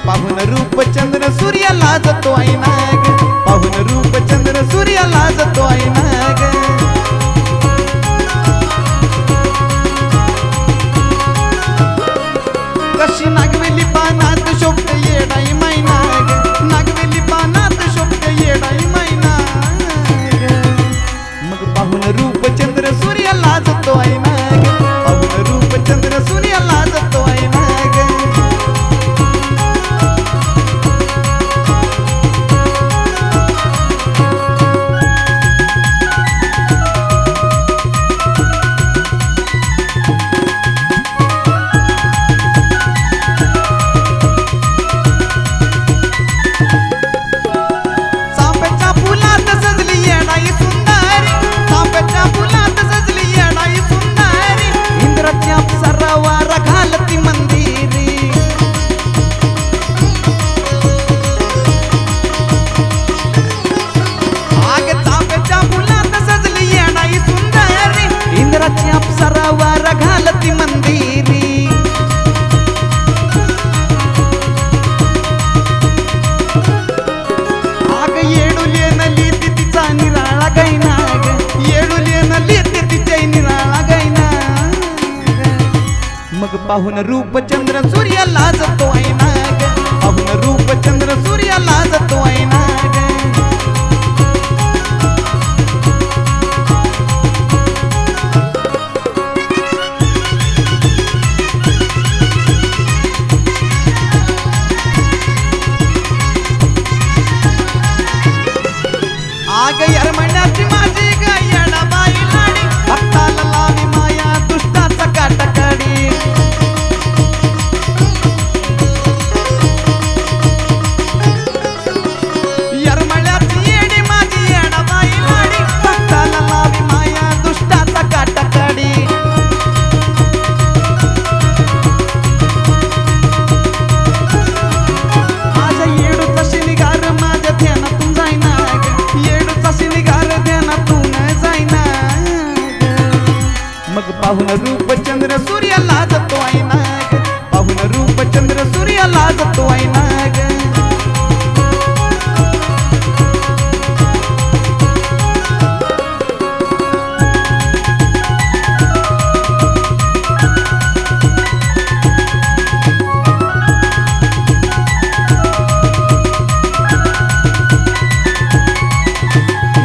पाहुन रूप चंद्र सूर्य लाजतो ऐना ग, पाहुन रूप चंद्र सूर्य लाजतो ऐना ग. कशी नागवेली पानात शोभते येडाई मैना ग, नागवेली पानात शोभते येडाई मैना ग. मग पाहुन रूप चंद्र सूर्य लाजतो ऐना ग, पाहुन रूप चंद्र सूर्य लाजतो ऐना ग. पाहुन रूप चंद्र सूर्य लाजतो ऐना ग, पाहुन रूप चंद्र सूर्य लाजतो ऐना ग. आग यरमण्याची माझी ग येडाबाई लाडी, भक्ताला लावी माया दुष्टाचा काटकाडी. पाहुन रूप चंद्र सूर्य लाजतो ऐना ग, पाहुन रूप चंद्र सूर्य लाजतो ऐना ग.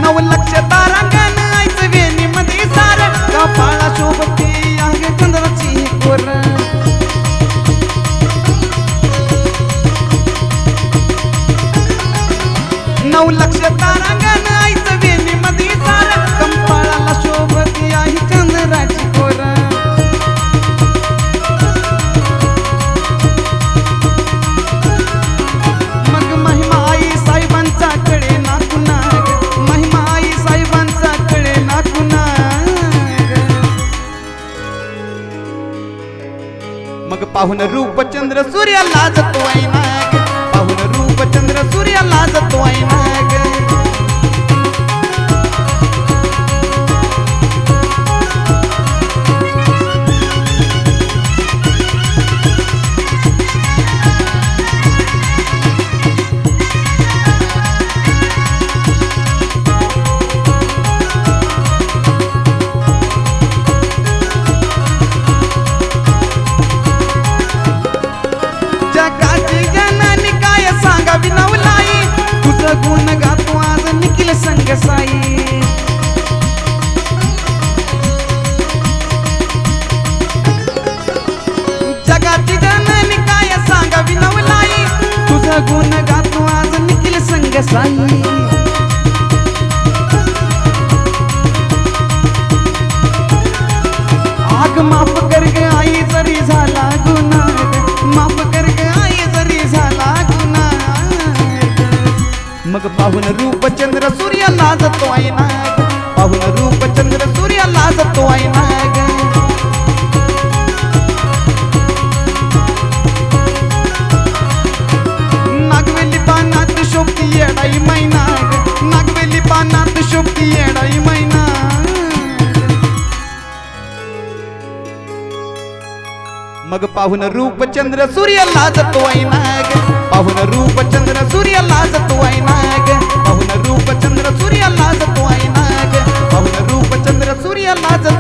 नव लक्ष तारांगण आईच वेणी मध्ये सार, कपाळा शोभती अंग चंद्राची कोर. नऊ लक्ष तारांगण आईच वेणी मध्ये सार, कपाळाला शोभती आहे चंद्राची कोर. मग महिमा आई साहेबांचा कडे नाकुना ग, महिमा आई साहेबांचा कडे नाकुना. मग पाहुन रूप चंद्र सूर्य लाजतो ऐना ग, पाहुन रूप चंद्र सूर्य लाजतो ऐना ग. जगाची जननी काय सांगावी नवलाई, तुझं गुण गातो आज निखिल संग साई. जगाची जननी काय सांगावी नवलाई, तुझं गुण गातो आज निखिल संग गे साई. आग माफ कर ग आई जरी झाला गुन्हा ग, माफ कर ग आई जरी झाला गुन्हा ग. मग पाहून रूप चंद्र सूर्य लाजतो आईना ग, पाहून रूप चंद्र सूर्य लाजतो आईना ग. नागवेली पानात शोभती येडाई मैना ग, नागवेली पानात शोभती येडाई मैना. मग पाहून रूप चंद्र सूर्य लाजतो आईना ग, पाहून रूप चंद्र सूर्य लाजतो आईना ग, पाहून रूप चंद्र सूर्य लाजतो आईना ग, पाहून रूप चंद्र सूर्य लाजतो.